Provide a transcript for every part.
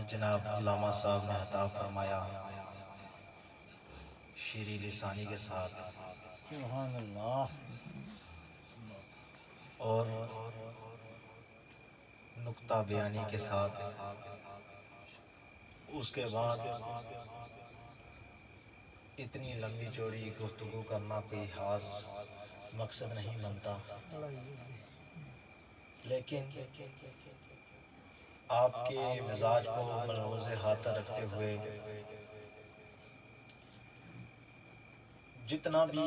جناب علامہ صاحب نے عطا فرمایا شیریں لسانی کے ساتھ سبحان اللہ اور نقطہ بیانی کے ساتھ، اس کے بعد اتنی لمبی چوڑی گفتگو کرنا کوئی خاص مقصد نہیں بنتا، لیکن آپ کے مزاج کو ملحوظ خاطر رکھتے ہوئے جتنا بھی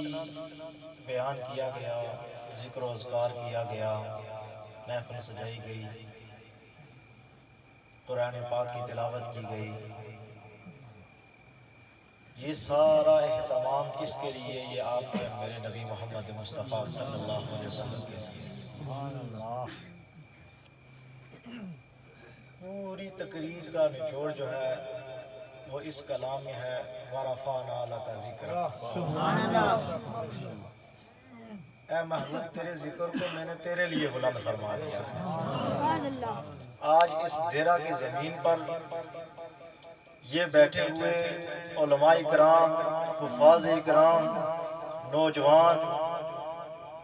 بیان کیا گیا، ذکر و اذکار کیا گیا، محفل سجائی گئی، قرآن پاک کی تلاوت کی گئی، یہ سارا اہتمام کس کے لیے؟ یہ آپ کے میرے نبی محمد مصطفیٰ صلی اللہ علیہ وسلم کے لیے۔ سبحان اللہ پوری تقریر کا نچوڑ جو ہے وہ اس کلام میں ہے، وَرَفَعْنَا لَكَ ذِكْرَكَ۔ سبحان اللہ اے محبوب تیرے ذکر کو میں نے تیرے لیے بلند فرما دیا ہے۔ سبحان اللہ۔ آج اس دیرہ کی زمین پر یہ بیٹھے ہوئے علماء اکرام، حفاظ اکرام، نوجوان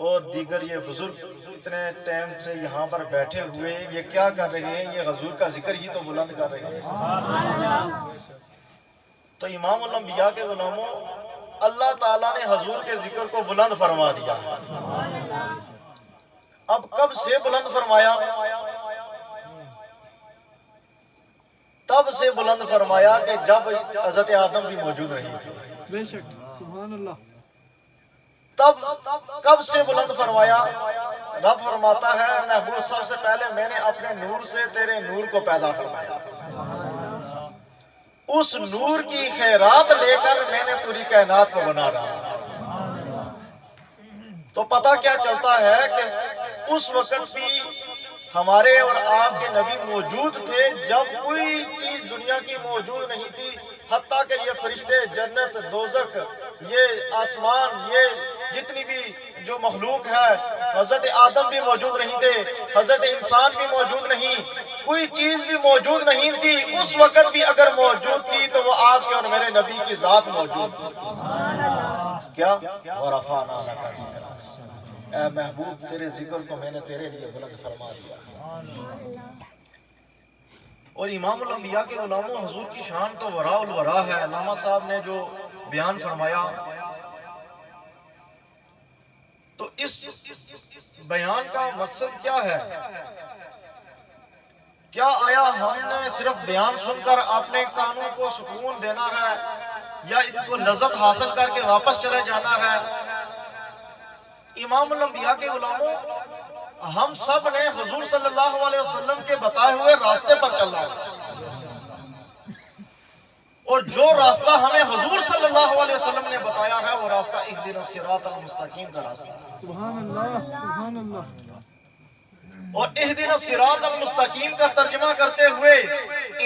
اور دیگر یہ بزرگ اتنے ٹائم سے یہاں پر بیٹھے ہوئے یہ کیا کر رہے ہیں؟ یہ حضور کا ذکر ہی تو بلند کر رہے ہیں۔ تو امام الانبیاء کے غلاموں، اللہ تعالیٰ نے حضور کے ذکر کو بلند فرما دیا ہے۔ اب کب سے بلند فرمایا؟ تب سے بلند فرمایا کہ جب حضرت آدم بھی موجود نہیں تھے۔ بے شک سبحان اللہ۔ تب کب سے بلند فرمایا؟ رب فرماتا ہے محبوب سب سے پہلے میں نے اپنے نور سے تیرے نور کو پیدا فرمایا، اس نور کی خیرات لے کر میں نے پوری کائنات کو بنا رہا۔ تو پتہ کیا چلتا ہے کہ اس وقت بھی ہمارے اور آپ کے نبی موجود تھے جب کوئی چیز دنیا کی موجود نہیں تھی، حتیٰ کہ یہ فرشتے، جنت، دوزخ، یہ آسمان، یہ جتنی بھی جو مخلوق ہے، حضرت آدم بھی موجود نہیں تھے، حضرت انسان بھی موجود نہیں، کوئی چیز بھی موجود نہیں تھی۔ اس وقت بھی اگر موجود تھی تو وہ آپ کے اور میرے نبی کی ذات موجود تھی۔ کیا؟ وَرَفَعْنَا لَكَ ذِكْرَكَ، اے محبوب تیرے ذکر کو میں نے تیرے لیے بلند فرما دیا۔ اور امام الانبیاء کے غلاموں، حضور کی شان تو وراء الورا ہے۔ علامہ صاحب نے جو بیان فرمایا، تو اس بیان کا مقصد کیا ہے؟ کیا آیا ہم نے صرف بیان سن کر اپنے کانوں کو سکون دینا ہے یا ان کو لذت حاصل کر کے واپس چلے جانا ہے؟ امام الانبیاء کے غلاموں، ہم سب نے حضور صلی اللہ علیہ وسلم کے بتائے ہوئے راستے پر چلنا ہے، اور جو راستہ ہمیں حضور صلی اللہ علیہ وسلم نے بتایا ہے وہ راستہ اہدنا الصراط المستقیم کا راستہ ہے۔ سبحان اللہ سبحان اللہ۔ اور اہدنا الصراط المستقیم کا ترجمہ کرتے ہوئے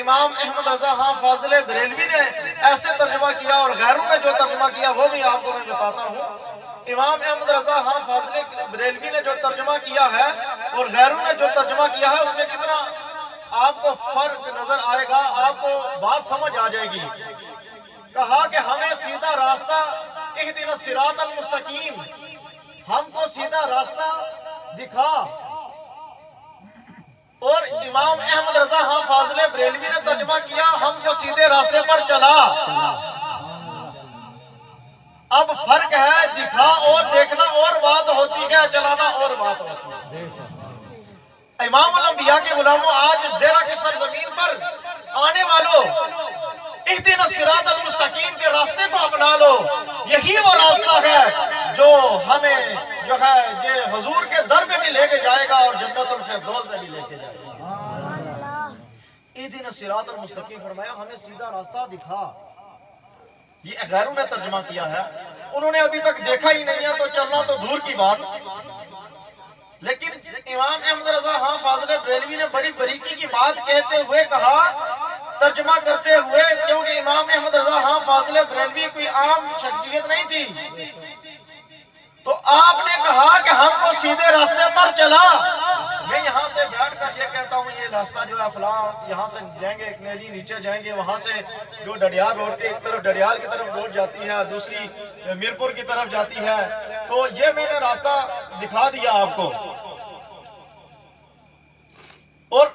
امام احمد رضا خان فاضل بریلوی نے ایسے ترجمہ کیا، اور غیروں نے جو ترجمہ کیا وہ بھی آپ کو میں بتاتا ہوں۔ امام احمد رضا خان فاضل بریلوی نے جو ترجمہ کیا ہے اور غیروں نے جو ترجمہ کیا ہے، اس میں کتنا آپ کو فرق نظر آئے گا، آپ کو بات سمجھ آ جائے گی۔ کہا کہ ہمیں سیدھا راستہ، اہدنا الصراط المستقیم، ہم کو سیدھا راستہ دکھا۔ اور امام احمد رضا خان فاضل بریلوی نے ترجمہ کیا، ہم کو سیدھے راستے پر چلا۔ اب فرق ہے، دکھا اور دیکھنا اور بات ہوتی ہے، چلانا اور بات ہوتی ہے۔ امام الانبیاء کے غلاموں، آج اس دیرہ کی سرزمین پر آنے والوں، اہدنا الصراط المستقیم کے راستے کو اپنا لو۔ یہی وہ راستہ ہے جو ہمیں جو ہے یہ حضور کے در میں بھی لے کے جائے گا اور جنت الفردوس میں بھی لے کے جائے گا۔ اہدنا الصراط المستقیم فرمایا، ہمیں سیدھا راستہ دکھا۔ یہ غیروں نے ترجمہ کیا ہے، انہوں نے ابھی تک دیکھا ہی نہیں ہے تو چلنا تو دور کی بات۔ لیکن امام احمد رضا خان فاضل بریلوی نے بڑی باریکی کی بات کہتے ہوئے کہا، ترجمہ کرتے ہوئے، کیونکہ امام احمد رضا خان فاضل بریلوی کوئی عام شخصیت نہیں تھی، تو آپ نے کہا کہ ہم کو سیدھے راستے پر چلا۔ میں یہاں سے بیٹھ کر یہ کہتا ہوں یہ راستہ جو ہے فلاں یہاں سے جائیں گے ایک نیلی نیچے جائیں گے وہاں سے جو ڈڈیال روڈ کے ایک طرف ڈڈیال کی طرف روڈ جاتی ہے دوسری میرپور کی طرف جاتی ہے تو یہ میں نے راستہ دکھا دیا آپ کو اور